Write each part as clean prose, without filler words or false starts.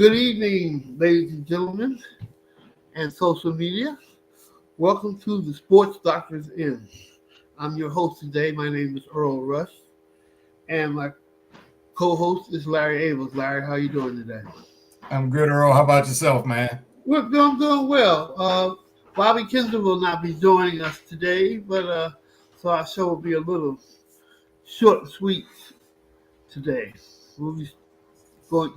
Good evening, ladies and gentlemen, and social media. Welcome to the Sports Doctor's Inn. I'm your host today. My name is Earl Rush, and my co-host is Larry Abels. Larry, how you doing today? I'm good, Earl. How about yourself, man? I'm doing well. Bobby Kinzer will not be joining us today, but so our show will be a little short and sweet today. We'll be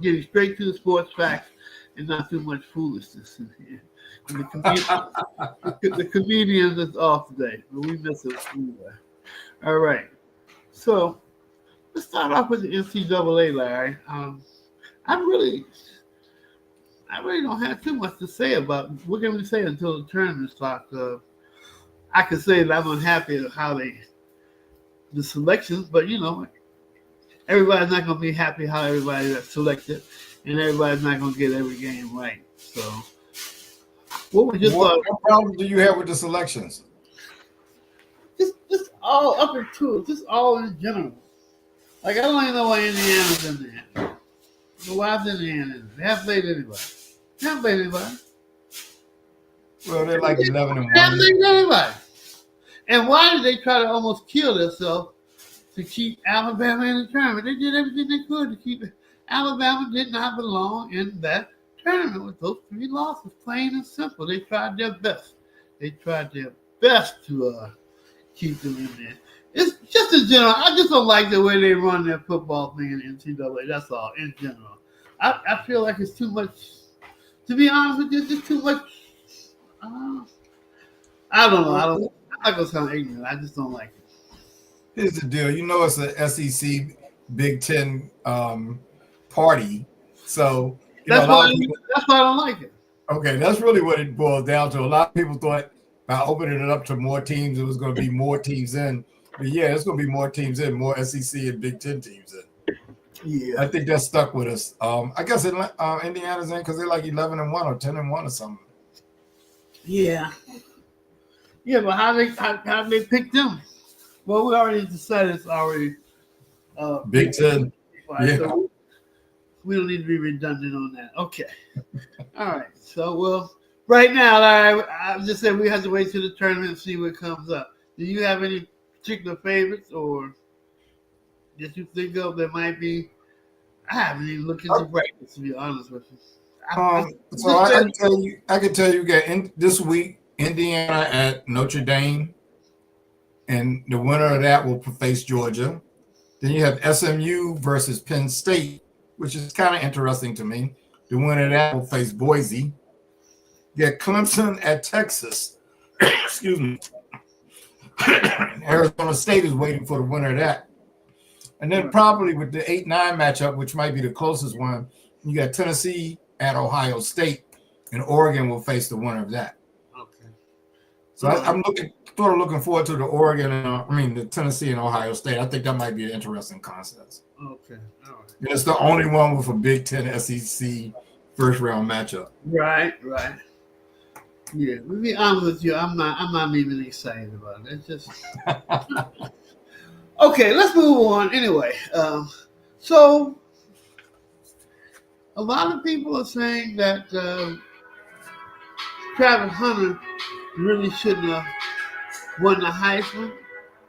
getting straight to the sports facts and not too much foolishness in here. And the comedian is off today, but we miss him anyway. All right. So let's start off with the NCAA, Larry. I really, I really don't have too much to say about what can we say until the tournament starts. I could say that I'm unhappy at how the selections, but everybody's not going to be happy how everybody got selected, and everybody's not going to get every game right. So, what was your thought? What problem do you have with the selections? Just all up into it, just all in general. Like, I don't even know why Indiana's in there. Why is Indiana in there? They haven't played anybody. They haven't played anybody. Well, they're like 11 and They haven't 1. played anybody. And why did they try to almost kill themselves to keep Alabama in the tournament? They did everything they could to keep it. Alabama did not belong in that tournament with those 3 losses, plain and simple. They tried their best. They tried their best to keep them in there. It's just in general. I just don't like the way they run their football thing in NCAA. That's all, in general. I feel like it's too much. To be honest with you, it's just too much. I don't know. I'm not going to sound ignorant. I just don't like it. Here's the deal. You know it's an SEC Big Ten party. So, that's why I don't like it. Okay, that's really what it boils down to. A lot of people thought by opening it up to more teams, it was going to be more teams in. But yeah, it's going to be more teams in, more SEC and Big Ten teams in. Yeah, I think that's stuck with us. I guess Indiana's in because they're like 11 and 1 or 10 and 1 or something. Yeah, but how they pick them? Well, we already decided it's already Big Ten. Yeah. So we don't need to be redundant on that. Okay. All right. So, right now, I just said we have to wait till the tournament and see what comes up. Do you have any particular favorites or that you think of that might be? I haven't even looked into brackets, to be honest with you. I can tell you, got this week Indiana at Notre Dame, and the winner of that will face Georgia. Then you have SMU versus Penn State, which is kind of interesting to me. The winner of that will face Boise. You got Clemson at Texas. Excuse me. Arizona State is waiting for the winner of that. And then probably with the 8-9 matchup, which might be the closest one, you got Tennessee at Ohio State, and Oregon will face the winner of that. Okay. So I'm looking forward to the Oregon and the Tennessee and Ohio State. I think that might be an interesting contest. Okay. All right. And it's the only one with a Big Ten SEC first round matchup. Right. Yeah, to be honest with you, I'm not even excited about it. It's just okay. Let's move on. Anyway, so a lot of people are saying that Travis Hunter really shouldn't have won the Heisman,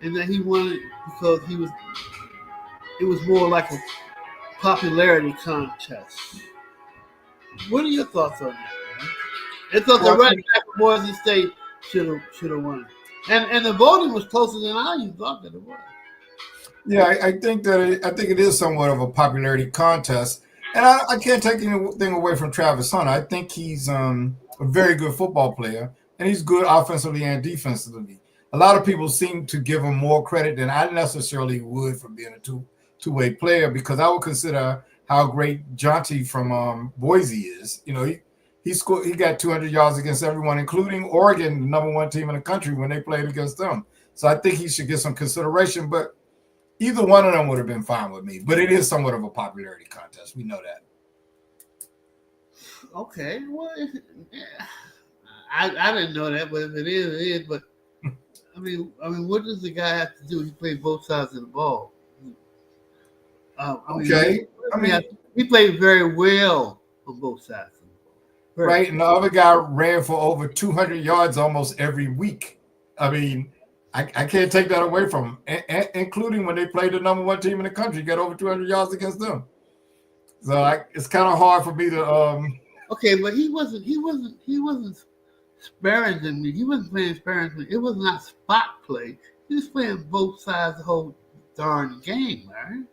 and that he won it because it was more like a popularity contest. What are your thoughts on that, man? I thought the Red Jack of Boise State should have won it. And the voting was closer than I even thought that it was. Yeah, I think it is somewhat of a popularity contest. And I can't take anything away from Travis Hunter. I think he's a very good football player, and he's good offensively and defensively. A lot of people seem to give him more credit than I necessarily would for being a two-way player, because I would consider how great Jonty from Boise is. He scored. He got 200 yards against everyone, including Oregon, the number 1 team in the country, when they played against them. So I think he should get some consideration. But either one of them would have been fine with me. But it is somewhat of a popularity contest. We know that. Okay. Well, I didn't know that, but if it is, it is. But I mean, what does the guy have to do? He played both sides of the ball. Okay. He played very well on both sides of the ball. Right, and the other guy ran for over 200 yards almost every week. I mean, I can't take that away from him, including when they played the number one team in the country, got over 200 yards against them. So it's kind of hard for me to. Okay, but he wasn't sparing than me. He wasn't playing sparing than me. It was not spot play. He was playing both sides the whole darn game, right?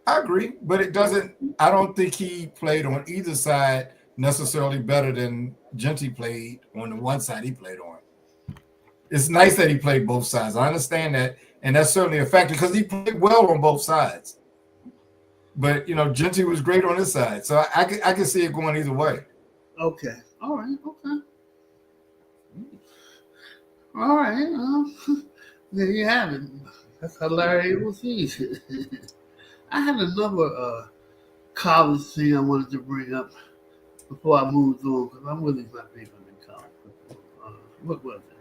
I agree, but it doesn't. I don't think he played on either side necessarily better than Genty played on the one side he played on. It's nice that he played both sides. I understand that, and that's certainly a factor because he played well on both sides. But Genty was great on his side, so I can see it going either way. Okay. All right. Okay. All right. There you have it. That's how Larry will see it. I had another college thing I wanted to bring up before I moved on because I'm really not big on the college football. What was it?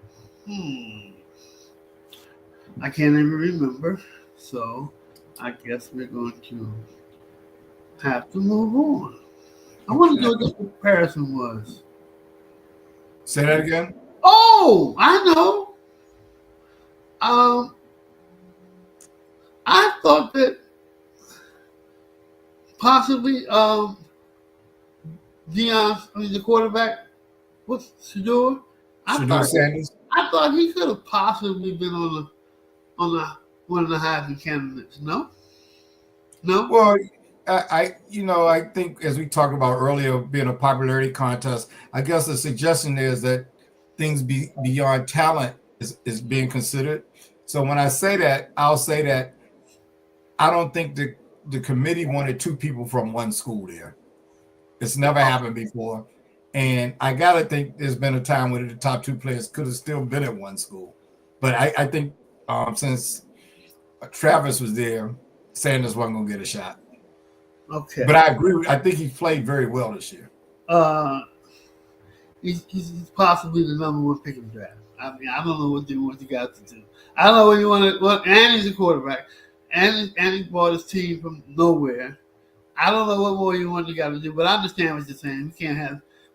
I can't even remember. So I guess we're going to have to move on. I want to know what the comparison was. Say that again. Oh, I know. I thought that possibly the quarterback, what's Shador? Shador Sanders. I thought he could have possibly been on the one of the Heisman candidates. No. Well, I think as we talked about earlier, being a popularity contest, I guess the suggestion is that things beyond talent is being considered. So when I say that, I'll say that I don't think the committee wanted two people from one school there. It's never happened before. And I got to think there's been a time when the top two players could have still been at one school. But I think since Travis was there, Sanders wasn't going to get a shot. Okay. But I agree. I think he played very well this year. He's possibly the number one pick in the draft. I mean, I don't know what they want you guys to do. I don't know what you want to. Well, and he's a quarterback, and he brought his team from nowhere. I don't know what more you want you got to do, but I understand what you're saying.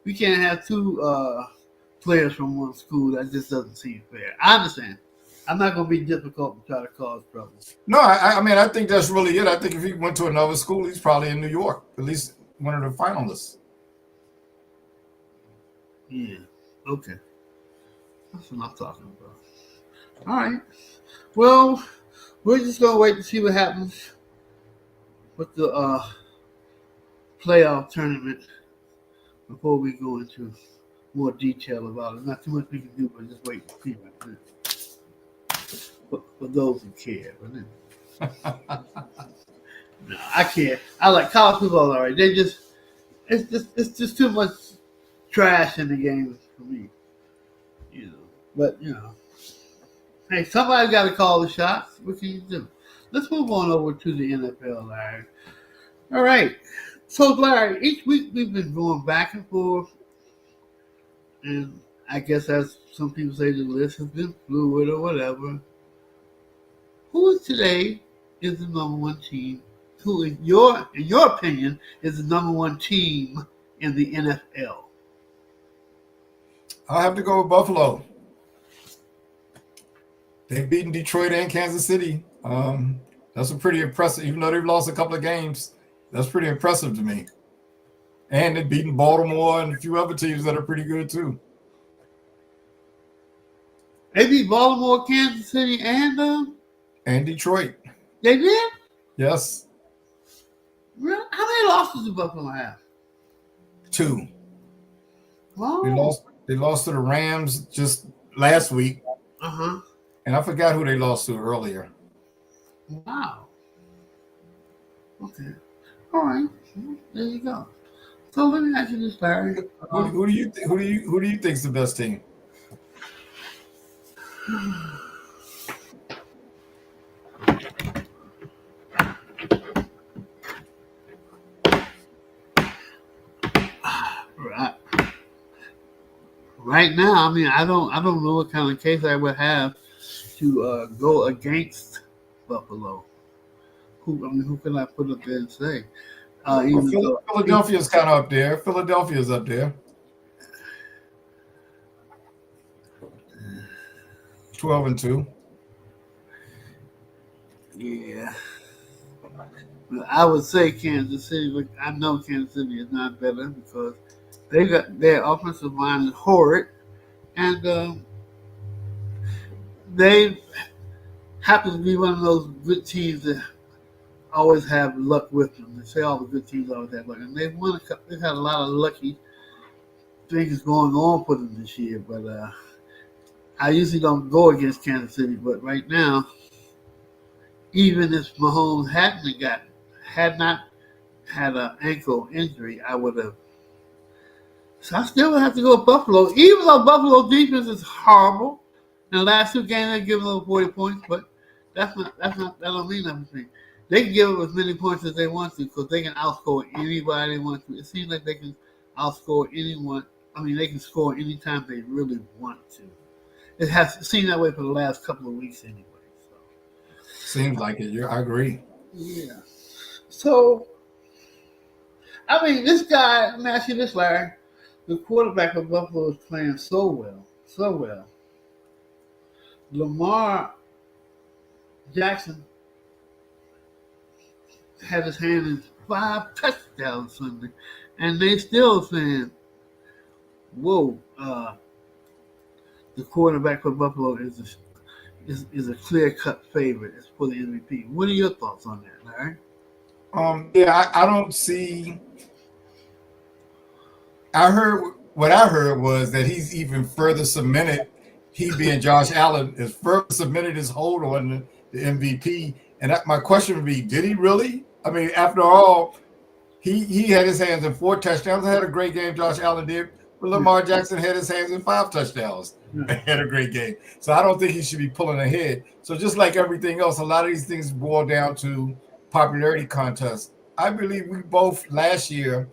We can't have two players from one school. That just doesn't seem fair. I understand. I'm not going to be difficult and try to cause trouble. No, I mean, I think that's really it. I think if he went to another school, he's probably in New York, at least one of the finalists. Yeah. Okay. That's what I'm talking about. All right. Well, we're just going to wait to see what happens with the playoff tournament before we go into more detail about it. Not too much we can do, but just wait and see what it is. For those who care. No, I care. I like college football. All right, it's just too much trash in the game for me. But hey, somebody's got to call the shots. What can you do? Let's move on over to the NFL, Larry. All right. So, Larry, each week we've been going back and forth, and I guess as some people say, the list has been fluid or whatever. Who today is the number one team? Who, in your opinion, is the number one team in the NFL? I'll have to go with Buffalo. They've beaten Detroit and Kansas City. That's a pretty impressive, even though they've lost a couple of games, that's pretty impressive to me. And they've beaten Baltimore and a few other teams that are pretty good too. They beat Baltimore, Kansas City, and Detroit. They did? Yes. Really? How many losses did Buffalo have? 2. Oh. They lost to the Rams just last week. Uh-huh. And I forgot who they lost to earlier. Wow. Okay. All right. There you go. So let me ask you this, Larry. Who do you think is the best team? Right now, I mean, I don't know what kind of case I would have to go against Buffalo. Who can I put up there and say? Well, Even though Philadelphia's kind of up there. Philadelphia's up there. 12-2. yeah, but I would say Kansas City. But I know Kansas City is not better because they got their offensive line is horrid, and they happen to be one of those good teams that always have luck with them. They say all the good teams always have luck, and they've had a lot of lucky things going on for them this year. But I usually don't go against Kansas City, but right now, even if Mahomes had not had an ankle injury, I would have. So I still would have to go with Buffalo, even though Buffalo defense is horrible. In the last two games, they've given over 40 points, but that don't mean nothing to me. They can give up as many points as they want to because they can outscore anybody they want to. It seems like they can outscore anyone. I mean, they can score anytime they really want to. It has seemed that way for the last couple of weeks anyway. So. Seems like it. I agree. Yeah. So, I mean, this guy, let me ask you this, Larry. The quarterback of Buffalo is playing so well. So well. Lamar Jackson had his hand in 5 touchdowns Sunday, and they still saying, whoa, the quarterback for Buffalo is a clear-cut favorite for the MVP. What are your thoughts on that, Larry? Yeah, I don't see. I heard what I heard was that he's even further cemented. He being Josh Allen is further cemented his hold on the MVP. And my question would be, did he really? I mean, after all, he had his hands in 4 touchdowns. Had a great game. Josh Allen did. But Lamar Jackson had his hands in 5 touchdowns. Had a great game. So I don't think he should be pulling ahead. So just like everything else, a lot of these things boil down to popularity contests. I believe we both last year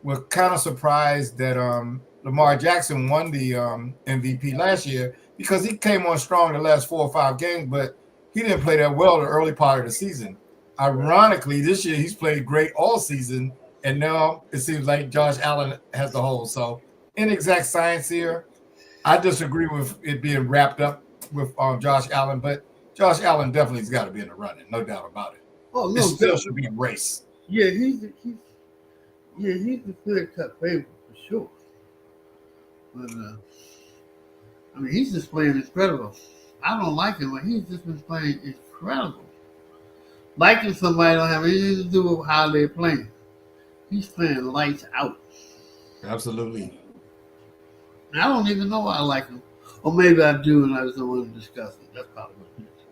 were kind of surprised that Lamar Jackson won the MVP last year because he came on strong the last 4 or 5 games, but he didn't play that well the early part of the season. Ironically, this year he's played great all season, and now it seems like Josh Allen has the hold. So inexact science here. I disagree with it being wrapped up with Josh Allen, but Josh Allen definitely has got to be in the running, no doubt about it. Oh, no, it still should be a race. Yeah, he's a clear-cut favorite for sure. But I mean, he's just playing incredible. I don't like him, but he's just been playing incredible. Liking somebody don't have anything to do with how they're playing. He's playing lights out. Absolutely. And I don't even know why I like him. Or maybe I do and I just don't want to discuss it. That's probably what it is.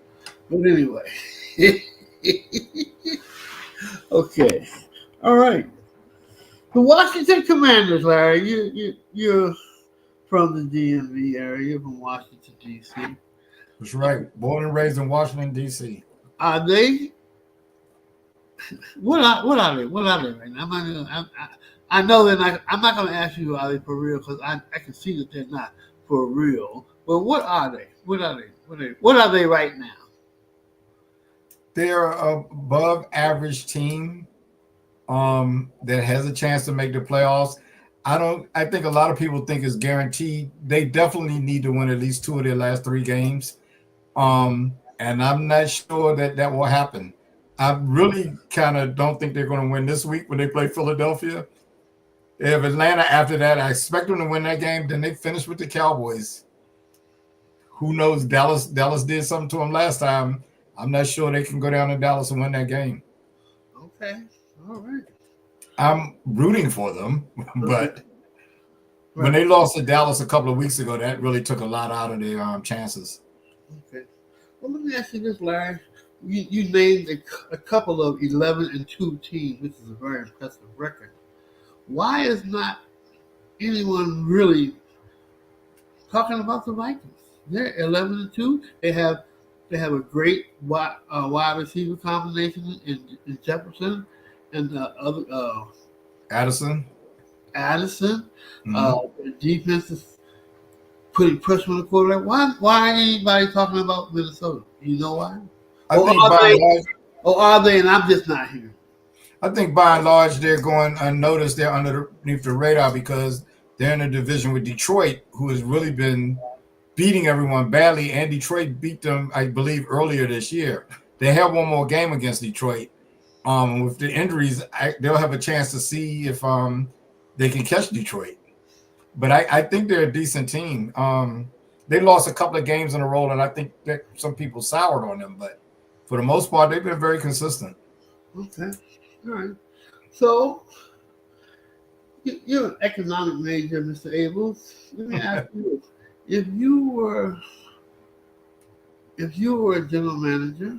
But anyway. Okay. All right. The Washington Commanders, Larry, you're from the DMV area. You're from Washington, D.C. That's right. Born and raised in Washington, D.C. Are they? What are they? What are they right now? I know they're not. I'm not going to ask you are they for real because I can see that they're not for real. But what are they? What are they? What are they right now? They're an above average team that has a chance to make the playoffs. I think a lot of people think it's guaranteed. They definitely need to win at least 2 of their last 3 games. And I'm not sure that will happen. I really kind of don't think they're going to win this week when they play Philadelphia. They have Atlanta after that. I expect them to win that game. Then they finish with the Cowboys. Who knows? Dallas did something to them last time. I'm not sure they can go down to Dallas and win that game. Okay. All right. I'm rooting for them, but when they lost to Dallas a couple of weeks ago, that really took a lot out of their chances. Okay. Well, let me ask you this, Larry. You named a couple of 11-2 teams, which is a very impressive record. Why is not anyone really talking about the Vikings? They're 11-2. They have a great wide receiver combination in Jefferson and Addison. Mm-hmm. Defense is putting pressure on the quarterback. Why ain't anybody talking about Minnesota? You know why? Or are they? And I'm just not here. I think by and large they're going unnoticed. They're underneath the radar because they're in a division with Detroit, who has really been beating everyone badly. And Detroit beat them, I believe, earlier this year. They have one more game against Detroit. With the injuries, they'll have a chance to see if they can catch Detroit. But I think they're a decent team. They lost a couple of games in a row, and I think that some people soured on them. But for the most part, they've been very consistent. Okay. All right. So you're an economic major, Mr. Abels. Let me ask you: if you were a general manager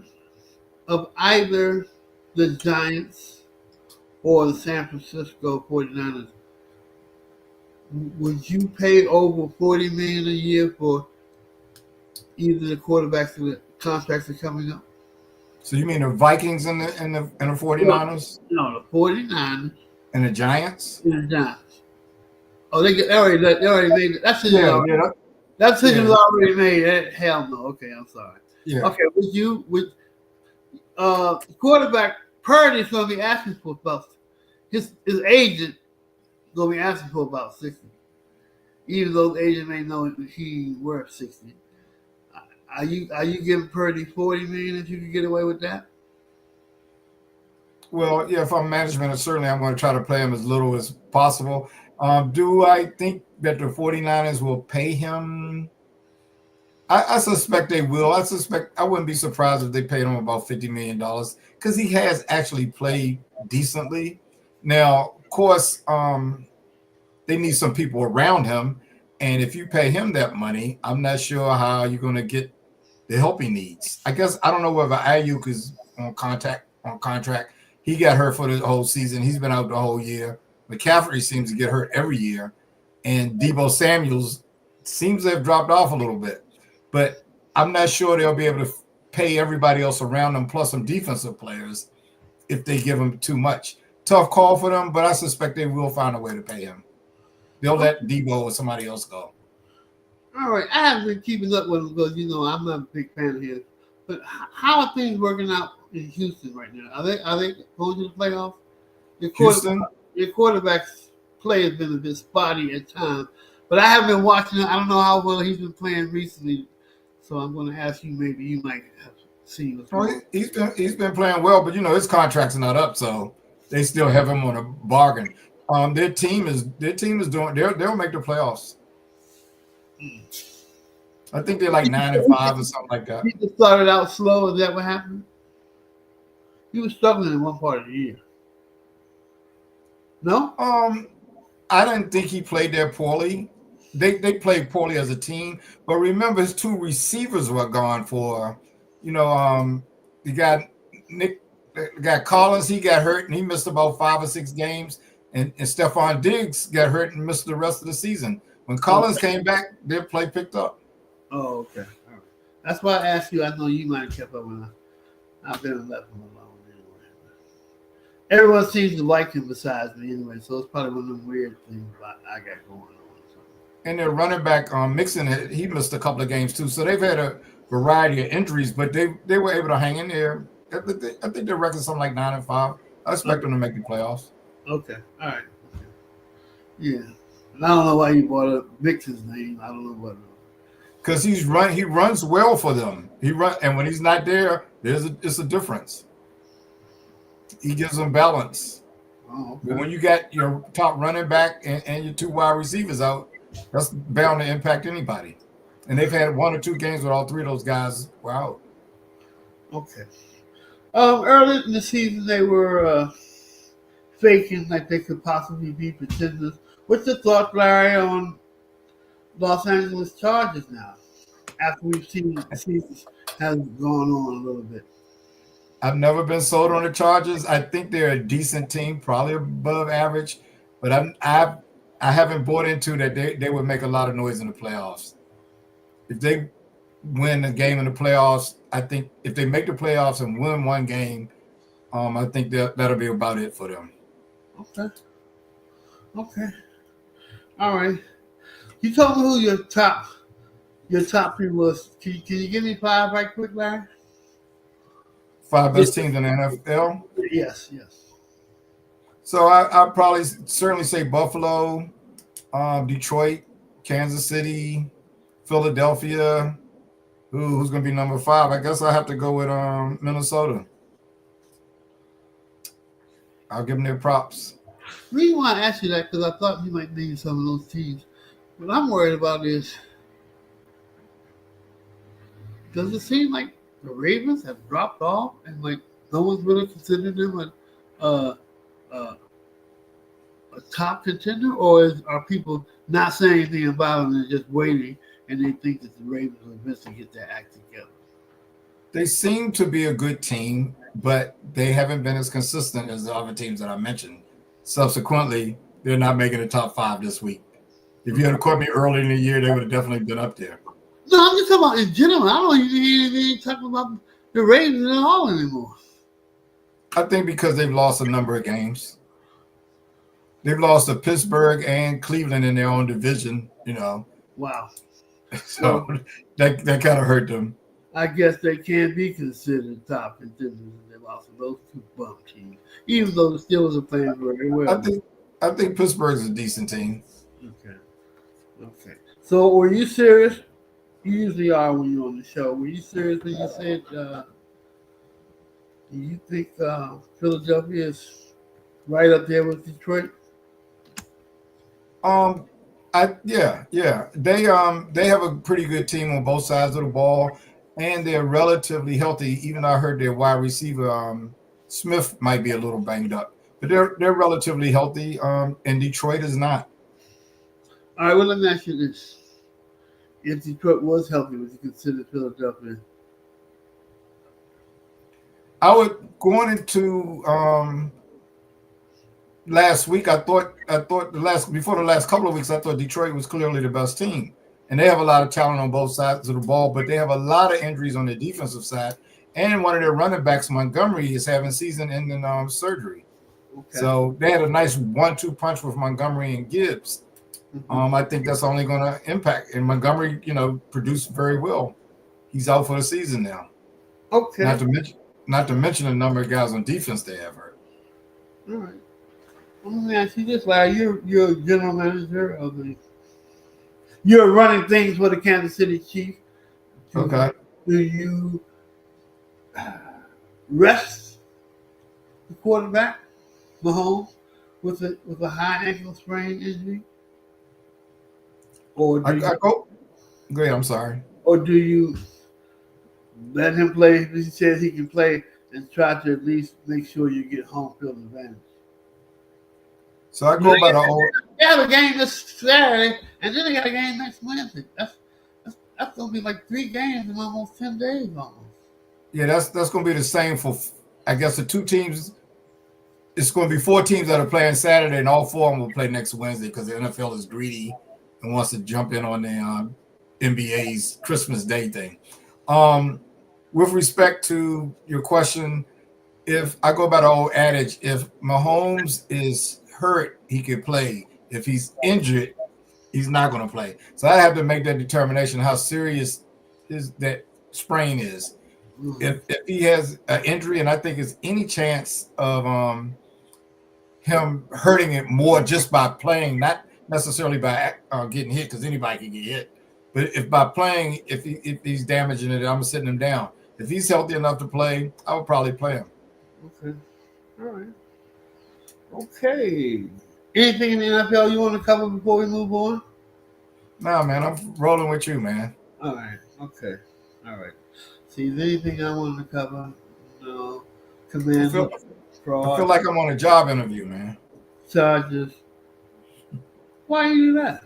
of either the Giants or the San Francisco 49ers, would you pay over $40 million a year for either the quarterbacks or the contracts that are coming up? So you mean the Vikings and the 49ers? No, the 49ers And the Giants? and the Giants. Oh, they already made it. That's Yeah, that decision was already made. Hell no. Okay, I'm sorry. yeah. Okay, would quarterback Purdy's gonna be asking for about his agent gonna be asking for about 60. Even though the agent may know he worth 60. Are you giving Purdy 40 million if you could get away with that? Well, yeah, if I'm management, certainly I'm going to try to play him as little as possible. Do I think that the 49ers will pay him? I suspect they will. I wouldn't be surprised if they paid him about $50 million because he has actually played decently. Now, of course, they need some people around him. And if you pay him that money, I'm not sure how you're going to get the help he needs. I guess I don't know whether Ayuk is on contract. He got hurt for the whole season. He's been out the whole year. McCaffrey seems to get hurt every year. And Deebo Samuels seems to have dropped off a little bit. But I'm not sure they'll be able to pay everybody else around them plus some defensive players if they give him too much. Tough call for them, but I suspect they will find a way to pay him. They'll let Deebo or somebody else go. All right, I haven't been keeping up with him because I'm not a big fan of his. But how are things working out in Houston right now? Are they going to the playoffs? Your quarterback's play has been a bit spotty at times, but I haven't been watching it. I don't know how well he's been playing recently, so I'm going to ask you. Maybe you might have seen what's going on. He's been playing well, but his contract's not up, so they still have him on a bargain. Their team is doing. They'll make the playoffs. I think they're like 9-5 or something like that. He just started out slow. Is that what happened? He was struggling in one part of the year. No? I didn't think he played there poorly. They played poorly as a team, but remember his two receivers were gone for, you got Collins, he got hurt and he missed about 5 or 6 games, and Stephon Diggs got hurt and missed the rest of the season. When Collins came back, their play picked up. Oh, okay. All right. That's why I asked you. I know you might have kept up when I've been left him alone anyway. Everyone seems to like him besides me anyway, so it's probably one of them weird things I got going on. So. And their running back, Mixon, he missed a couple of games too. So they've had a variety of injuries, but they were able to hang in there. I think their record's something like 9-5. I expect them to make the playoffs. Okay. All right. Okay. Yeah. And I don't know why you brought up Mixon's name. I don't know what. Because he runs well for them. And when he's not there, it's a difference. He gives them balance. Oh, okay. But when you got your top running back and your 2 wide receivers out, that's bound to impact anybody. And they've had 1 or 2 games with all 3 of those guys were out. Okay. Early in the season, they were faking like they could possibly be pretenders. What's your thoughts, Larry, on Los Angeles Chargers now, after we've seen the season has gone on a little bit? I've never been sold on the Chargers. I think they're a decent team, probably above average, but I haven't bought into that they would make a lot of noise in the playoffs. If they win a game in the playoffs, I think if they make the playoffs and win 1 game, I think that'll be about it for them. Okay. All right. You told me who your top 3 was. Can you give me 5 right quick, Larry? 5 best teams in the NFL? Yes. So I probably certainly say Buffalo, Detroit, Kansas City, Philadelphia. Who's going to be number 5? I guess I have to go with Minnesota. I'll give them their props. The reason why I asked you that because I thought you might name some of those teams. What I'm worried about is, does it seem like the Ravens have dropped off and like no one's really considering them a, a, a top contender, or are people not saying anything about them and just waiting and they think that the Ravens will eventually get their act together? They seem to be a good team, but they haven't been as consistent as the other teams that I mentioned. Subsequently, they're not making the top 5 this week. If you had caught me early in the year, they would have definitely been up there. No, I'm just talking about in general. I don't even hear anything talking about the Ravens at all anymore. I think because they've lost a number of games. They've lost to Pittsburgh and Cleveland in their own division, Wow. So that kind of hurt them. I guess they can be considered top contenders if they lost to those two bum teams, even though the Steelers are playing very well. I think Pittsburgh's a decent team. Okay. So were you serious? You usually are when you're on the show. Were you serious when you said, do you think Philadelphia is right up there with Detroit? Yeah. They have a pretty good team on both sides of the ball, and they're relatively healthy. Even though I heard their wide receiver Smith might be a little banged up, but they're relatively healthy. And Detroit is not. All right. Well, let me ask you this: if Detroit was healthy, would you consider Philadelphia? I would going into last week. I thought before the last couple of weeks, I thought Detroit was clearly the best team, and they have a lot of talent on both sides of the ball, but they have a lot of injuries on the defensive side, and one of their running backs, Montgomery, is having season-ending surgery. Okay. So they had a nice 1-2 punch with Montgomery and Gibbs. I think that's only going to impact, and Montgomery, produced very well. He's out for the season now. Okay. Not to mention the number of guys on defense they have hurt. All right. Let me ask you this, Larry. You're general manager of you're running things for the Kansas City Chiefs. Okay. Do you rest the quarterback, Mahomes, with a high ankle sprain injury? Or do go ahead, I'm sorry. Or do you let him play if he says he can play and try to at least make sure you get home field advantage? So I go by the old. They have a game this Saturday, and then they got a game next Wednesday. That's going to be like 3 games in almost 10 days almost. Yeah, that's going to be the same for, I guess, the 2 teams. It's going to be 4 teams that are playing Saturday, and all 4 of them will play next Wednesday because the NFL is greedy and wants to jump in on the NBA's Christmas Day thing. With respect to your question, if I go by the old adage, if Mahomes is hurt, he can play. If he's injured, he's not going to play. So I have to make that determination how serious that sprain is. If he has an injury, and I think it's any chance of him hurting it more just by playing, not necessarily by getting hit, because anybody can get hit. But if by playing, if he's damaging it, I'm sitting him down. If he's healthy enough to play, I would probably play him. Okay. All right. Okay. Anything in the NFL you want to cover before we move on? No, man, I'm rolling with you, man. All right. Okay. All right. See, is anything I wanted to cover? No. Commands. I feel like I'm on a job interview, man. Charges. Why you do that?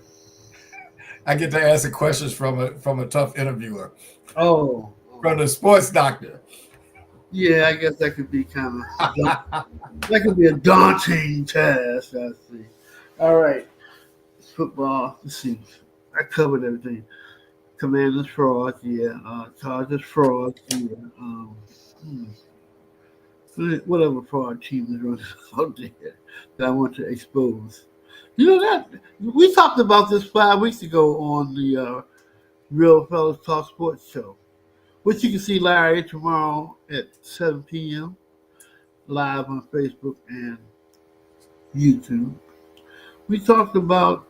I get to answer questions from a tough interviewer. Oh. From the sports doctor. Yeah, I guess that could be kind of that could be a daunting task. I see. All right, football. Let's see. I covered everything. Commanders fraud. Yeah. Chargers fraud. Yeah. Whatever fraud team is running out there that I want to expose. You know that we talked about this 5 weeks ago on the Real Fellas Talk Sports show, which you can see Larry tomorrow at 7 p.m. live on Facebook and YouTube. We talked about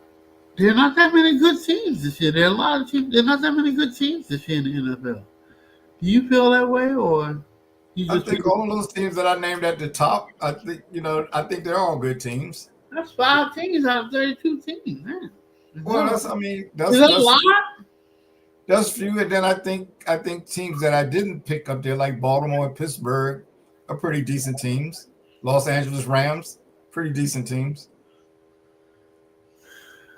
there are not that many good teams this year. There are a lot of teams. There are not that many good teams this year in the NFL. Do you feel that way, or you I just think all those teams that I named at the top, I think they're all good teams. that's 5 teams out of 32 teams, man? Is Well, that, that's I mean is that a lot? that's few. And then I think teams that I didn't pick up there like Baltimore and Pittsburgh are pretty decent teams. Los Angeles Rams, pretty decent teams.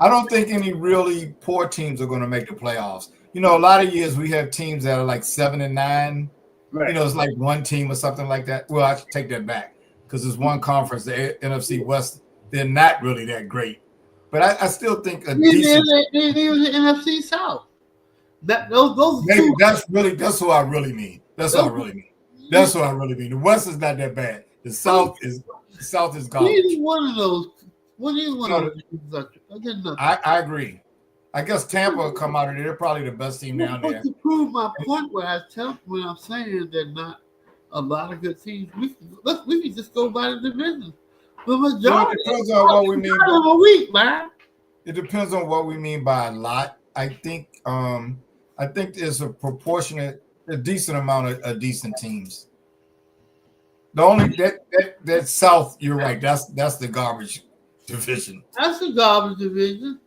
I don't think any really poor teams are going to make the playoffs. A lot of years we have teams that are like 7-9. Right. It's like one team or something like that. Well, I should take that back because there's one conference, the NFC West. They're not really that great, but I still think a decent. They was the NFC South. Those Maybe two. that's what I really mean. That's what I Those, really mean. That's what I really mean. The West is not that bad. The South is neither garbage. one of those. What is one No, of those teams are good enough. I agree. I guess Tampa will come out of there. They're probably the best team down But there. to prove my point, when I'm saying they're not a lot of good teams, we can just go by the division. The Well, it majority depends on what we mean. of a week, man. It depends on what we mean by a lot. I think there's a decent amount of decent teams. The only that South, you're right. That's the garbage division. That's the garbage division.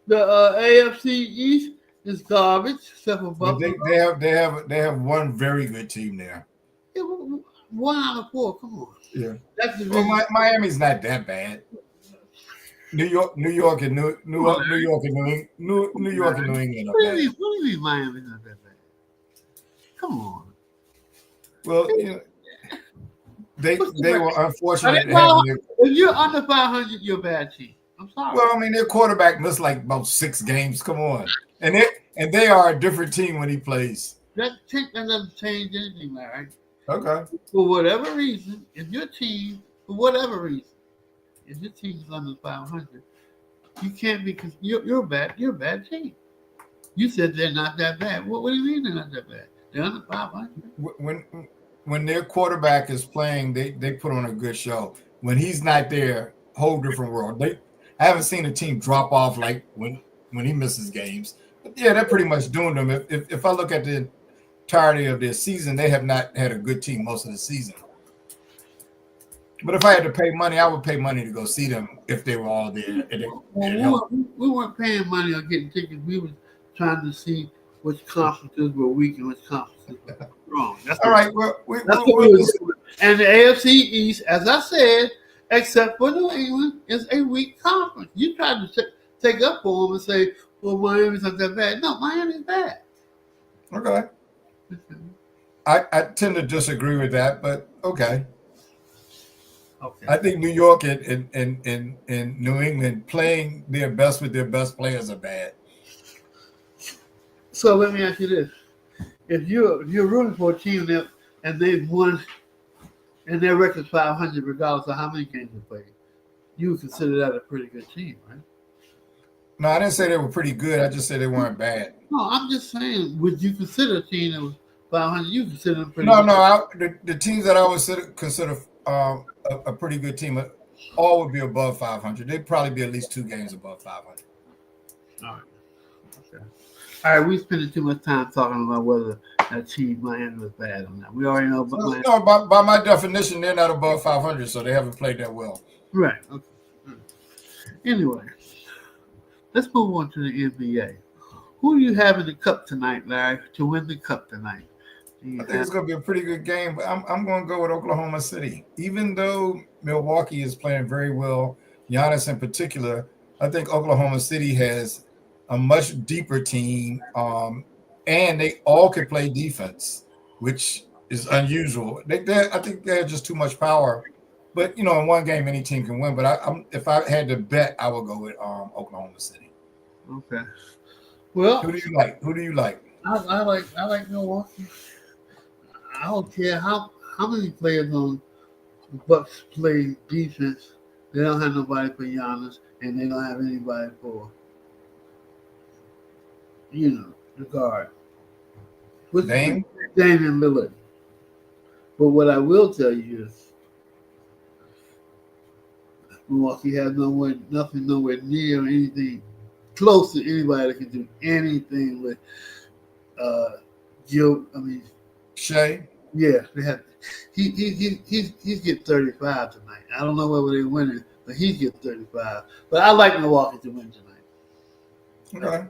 The AFC East is garbage, except for But Buffalo. they have one very good team there. Yeah, 1 out of 4. Come on, Yeah. that's the Well, division. Miami's not that bad. New York, and New York, and New York and New England are bad. What do you mean Miami's not that bad? Come on. Well, they What's the they record? were Are unfortunate they to have 500? If you're under 500, you're a bad team. I'm sorry. Well, I mean, their quarterback missed like about 6 games. Come on, and they are a different team when he plays. That doesn't change anything, Larry. Okay. For whatever reason, if your team, for whatever reason, if your team is under 500, you can't be because you're bad. You're a bad team. You said they're not that bad. What do you mean they're not that bad? They're under 500. When their quarterback is playing, they put on a good show. When he's not there, whole different world. I haven't seen a team drop off like when he misses games. But yeah, they're pretty much doing them. If I look at the entirety of their season, they have not had a good team most of the season. But if I had to pay money, I would pay money to go see them if they were all there. Well, we weren't paying money or getting tickets. We were trying to see which conferences were weak and which conferences were strong. All right. Well, That's what we were doing. And the AFC East, as I said, except for New England, is a weak conference. You tried to take up for them and say, well, Miami's not that bad. No, Miami's bad. Okay. I tend to disagree with that, but okay. Okay. I think New York and New England playing their best with their best players are bad. So let me ask you this: if you're rooting for a team and they've won and their record's 500, regardless of how many games they played, you would consider that a pretty good team, right? No, I didn't say they were pretty good. I just said they weren't bad. No, I'm just saying, would you consider a team that was 500? You consider them pretty good? No. The teams that I would consider a pretty good team all would be above 500. They'd probably be at least 2 games above 500. All right. Okay. All right, we spending too much time talking about whether that team Miami was bad or not. We already know about Miami. No, by my definition, they're not above 500, so they haven't played that well. Right. Okay. Anyway, let's move on to the NBA. Who do you have in the cup tonight, Larry, to win the cup tonight? I think it's going to be a pretty good game, but I'm going to go with Oklahoma City. Even though Milwaukee is playing very well, Giannis in particular, I think Oklahoma City has a much deeper team, and they all can play defense, which is unusual. I think they have just too much power. But, in one game, any team can win. But if I had to bet, I would go with Oklahoma City. Okay. Well, who do you like? I like Milwaukee. I don't care how many players on the Bucks play defense. They don't have nobody for Giannis, and they don't have anybody for the guard. Dame and Lillard. But what I will tell you is Milwaukee has nothing nowhere near anything close to anybody that can do anything with Joe. I mean, Shea. yeah, they have. He's getting 35 tonight. I don't know whether they're winning, but he's getting 35. But I like Milwaukee to win tonight. Okay.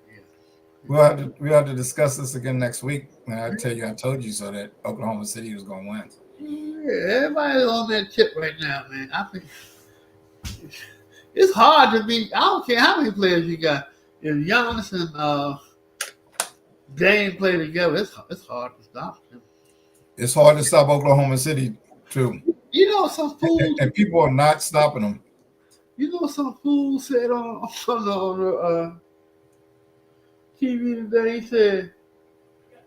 Yeah. We'll have to discuss this again next week. And I tell you, I told you so that Oklahoma City was going to win. Yeah, everybody's on that tip right now, man. I think it's hard to be. I don't care how many players you got. If Giannis and Dame play together, it's hard to stop them. It's hard to stop Oklahoma City too, You know, some fool. and people are not stopping them. You know, some fool said on the TV today. He said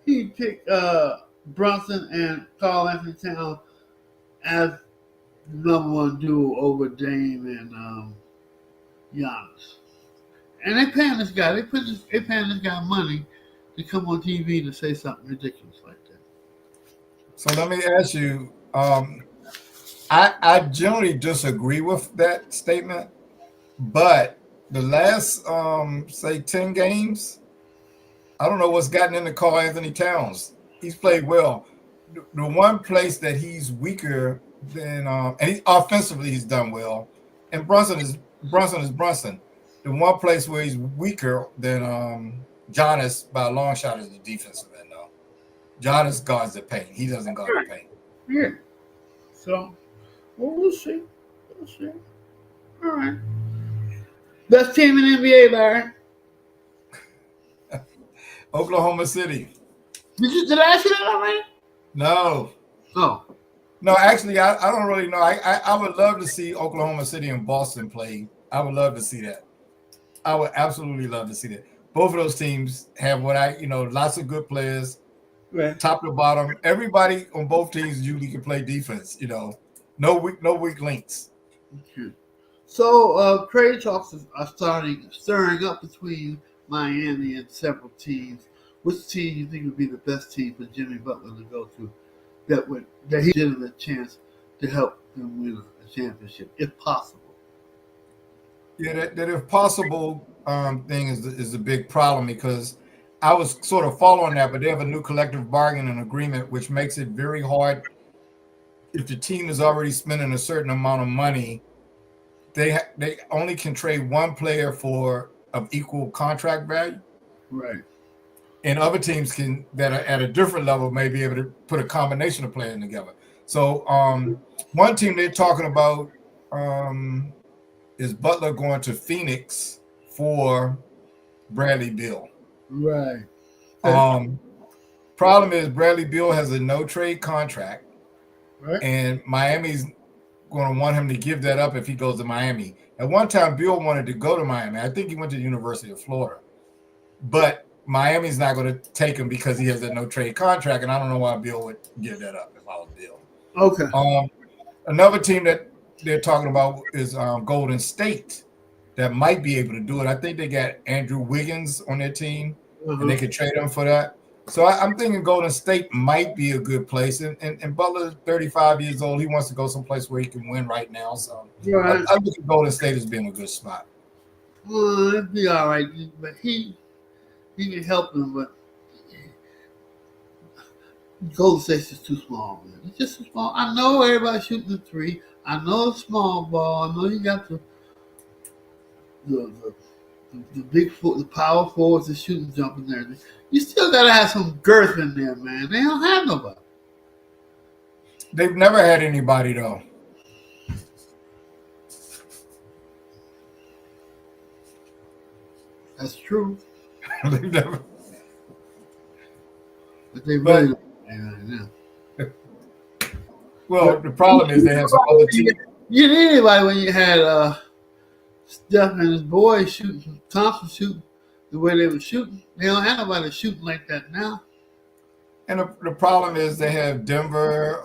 he picked Brunson and Karl Anthony Towns as number one duo over Dame and Giannis. And they paying this guy. They paying this guy money to come on TV to say something ridiculous like that. So let me ask you. I generally disagree with that statement, but the last say 10 games, I don't know what's gotten into Karl Anthony Towns. He's played well. The one place that he's weaker than, and offensively he's done well, and Brunson is Brunson. The one place where he's weaker than Giannis by a long shot is the defensive end, though. Giannis guards the paint. He doesn't guard the paint. Yeah. So, well, we'll see. We'll see. All right. Best team in the NBA, Larry. Oklahoma City. Did I ask you that already? No. Oh. No, actually, I don't really know. I would love to see Oklahoma City and Boston play. I would love to see that. I would absolutely love to see that. Both of those teams have lots of good players, Right. top to bottom. Everybody on both teams usually can play defense. No weak links. Okay. So trade talks are stirring up between Miami and several teams. Which team do you think would be the best team for Jimmy Butler to go to that he did a chance to help them win a championship, if possible? Yeah, that if possible thing is a big problem because I was sort of following that, but they have a new collective bargaining agreement, which makes it very hard if the team is already spending a certain amount of money. They only can trade one player of equal contract value. Right. And other teams that are at a different level may be able to put a combination of players together. So one team they're talking about is Butler going to Phoenix for Bradley Beal. Right. Problem is Bradley Beal has a no trade contract, Right. and Miami's going to want him to give that up if he goes to Miami. At one time, Beal wanted to go to Miami. I think he went to the University of Florida, but Miami's not going to take him because he has a no trade contract, and I don't know why Beal would give that up if I was Beal. Okay. Another team that they're talking about is Golden State that might be able to do it. I think they got Andrew Wiggins on their team, and they could trade him for that. So I'm thinking Golden State might be a good place. And Butler's 35 years old. He wants to go someplace where he can win right now. So Right. I look at Golden State as being a good spot. Well, it'd be all right, but he can help them, but Golden State's just too small, man. It's just too small. I know everybody's shooting the three. I know it's small ball. I know you got the big the power forwards, the shooting, jumping there. You still gotta have some girth in there, man. They don't have nobody. They've never had anybody though. That's true. They've never. But they really don't. Yeah. Well, the problem is they have some other teams. You didn't need anybody when you had Steph and his boys shooting, Thompson shooting the way they were shooting. They don't have nobody shooting like that now. And the problem is they have Denver,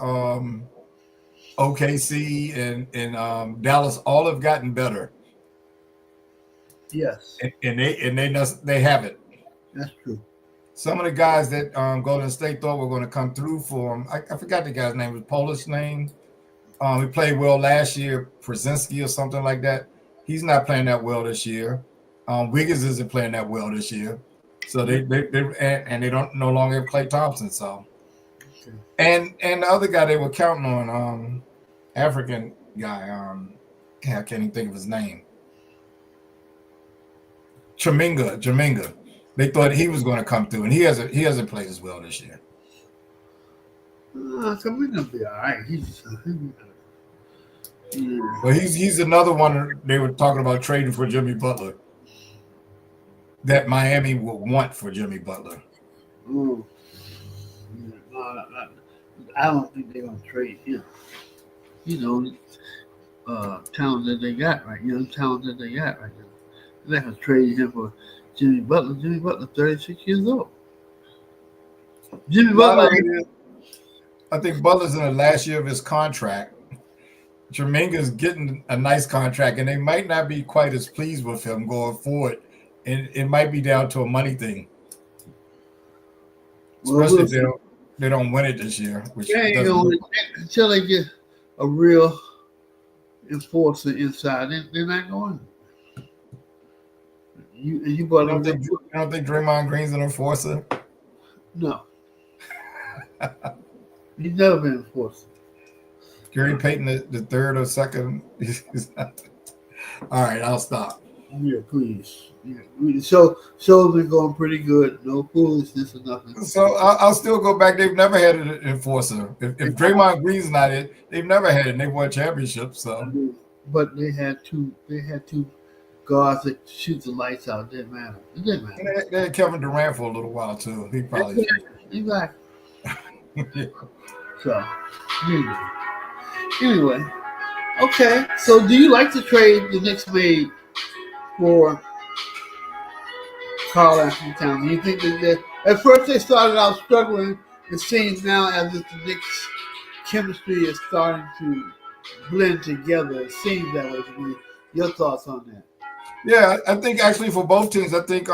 OKC, and Dallas. All have gotten better. Yes, And they haven't. that's true. Some of the guys that Golden State thought were going to come through for them, I forgot the guy's name. It was Polish name. He played well last year, Przinski or something like that. He's not playing that well this year. Wiggins isn't playing that well this year. So they don't no longer have Clay Thompson. So and the other guy they were counting on, African guy, I can't even think of his name. Jaminga. They thought he was going to come through, and he hasn't played as well this year. So we're gonna be all right. Well, he's another one they were talking about trading for Jimmy Butler. That Miami will want for Jimmy Butler. Ooh. I don't think they're gonna trade him. You know, talent that they got right, young talent that they got right now. They're not gonna trade him for Jimmy Butler. Jimmy Butler, 36 years old. Jimmy Butler. I think Butler's in the last year of his contract. Jerminga's getting a nice contract, and they might not be quite as pleased with him going forward. And it might be down to a money thing, especially if they don't win it this year. Which until they get a real enforcer inside, they're not going. You don't think Draymond Green's an enforcer? No. He's never been enforced. Gary Payton, the third or second. All right, I'll stop. Yeah, please. Yeah. Show's been going pretty good. No foolishness or nothing. So I'll still go back. They've never had an enforcer. If Draymond Green's not it, they've never had it. And they've won championships. So, but they had two guards that shoot the lights out. It didn't matter. They had Kevin Durant for a little while too. He probably exactly. So anyway, okay. So do you like the trade the Knicks made for Karl Anthony Towns? Do you think that at first they started out struggling? It seems now as if the Knicks' chemistry is starting to blend together. It seems that way to me. Your thoughts on that? Yeah, I think actually for both teams, I think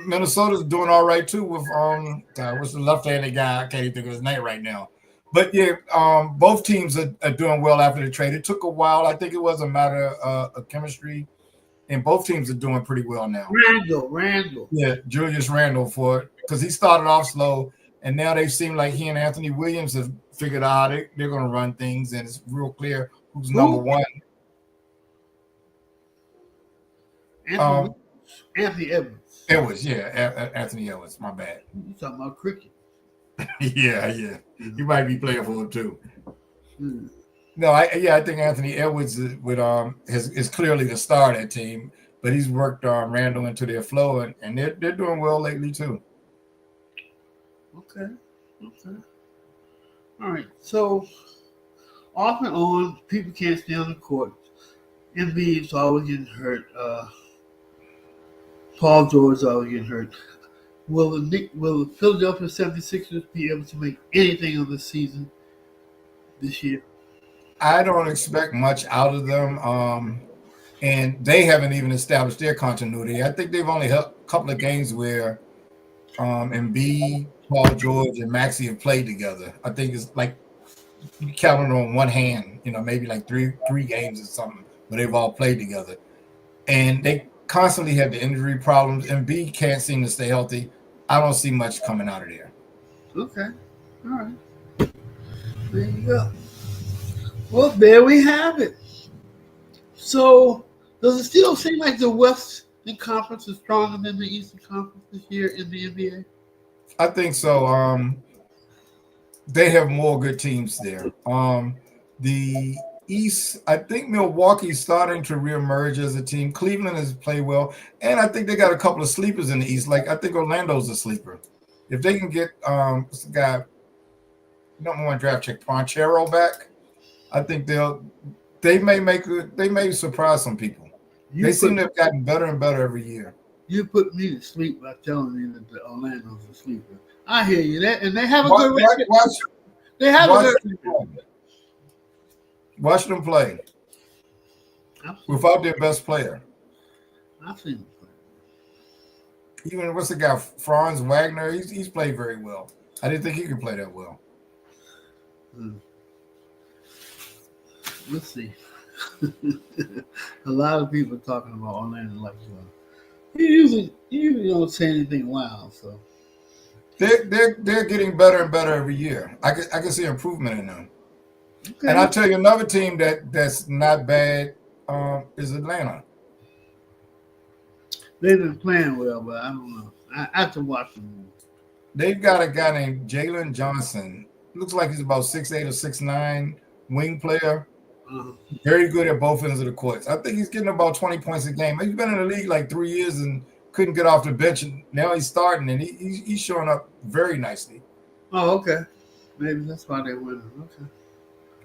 Minnesota's doing all right too with what's the left-handed guy? I can't even think of his name right now. But yeah, both teams are doing well after the trade. It took a while. I think it was a matter of chemistry, and both teams are doing pretty well now. Randall. Yeah, Julius Randle because he started off slow, and now they seem like he and Anthony Williams have figured out they're going to run things, and it's real clear who's number one. Anthony Edwards. Anthony Edwards. My bad. You talking about cricket? Yeah. He might be playing for him too. Mm. No, I think Anthony Edwards is clearly the star of that team, but he's worked Randall into their flow, and they're doing well lately too. Okay. All right. So off and on, people can't stay on the court. Embiid's always getting hurt. Paul George's always getting hurt. Will the Philadelphia 76ers be able to make anything of the season this year? I don't expect much out of them, and they haven't even established their continuity. I think they've only had a couple of games where Embiid, Paul George, and Maxey have played together. I think it's like you count it on one hand, maybe like three games or something, but they've all played together. And they constantly have the injury problems. Embiid can't seem to stay healthy. I don't see much coming out of there. Okay. All right. There you go. Well, there we have it. So, does it still seem like the Western Conference is stronger than the Eastern Conference this year in the NBA? I think so. They have more good teams there. The East, I think Milwaukee's starting to reemerge as a team. Cleveland has played well, and I think they got a couple of sleepers in the East. Like I think Orlando's a sleeper. If they can get what's the guy, number one draft pick, Ponchero back, I think they may surprise some people. They seem to have gotten better and better every year. You put me to sleep by telling me that the Orlando's a sleeper. I hear you. And they have a good record. They have a good record. Watch them play without their best player. I've seen them play. Even what's the guy, Franz Wagner? He's played very well. I didn't think he could play that well. Let's see. A lot of people talking about Orlando like you usually don't say anything wild. So They're getting better and better every year. I can see improvement in them. And okay, I'll tell you another team that's not bad is Atlanta. they've been playing well, but I don't know. I have to watch them. They've got a guy named Jalen Johnson. Looks like he's about 6'8" or 6'9", wing player. Uh, Very good at both ends of the courts. I think he's getting about 20 points a game. He's been in the league like 3 years and couldn't get off the bench. And now he's starting, and he's showing up very nicely. oh, okay. Maybe that's why they're winning. Okay.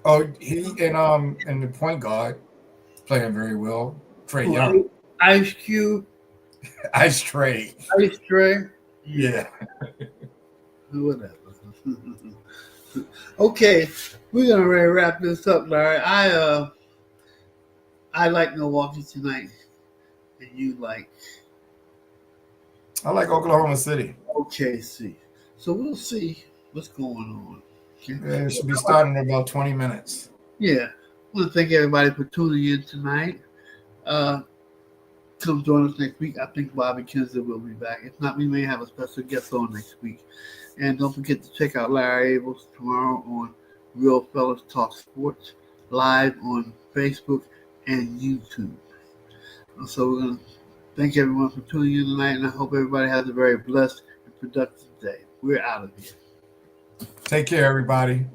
Oh, he and the point guard playing very well. Trey Oh, Young. Ice Cube, Ice Trey. Ice Tray. Yeah. Whatever. Okay, we're gonna really wrap this up, Larry. I like Milwaukee tonight, and you like I like Oklahoma City. OKC. So we'll see what's going on. Okay? Yeah, it should be starting in about 20 minutes. Yeah. I want to thank everybody for tuning in tonight. Come join us next week. I think Bobby Kinzer will be back. If not, we may have a special guest on next week. And don't forget to check out Larry Abels tomorrow on Real Fellas Talk Sports, live on Facebook and YouTube. So we're going to thank everyone for tuning in tonight, and I hope everybody has a very blessed and productive day. We're out of here. Take care, everybody.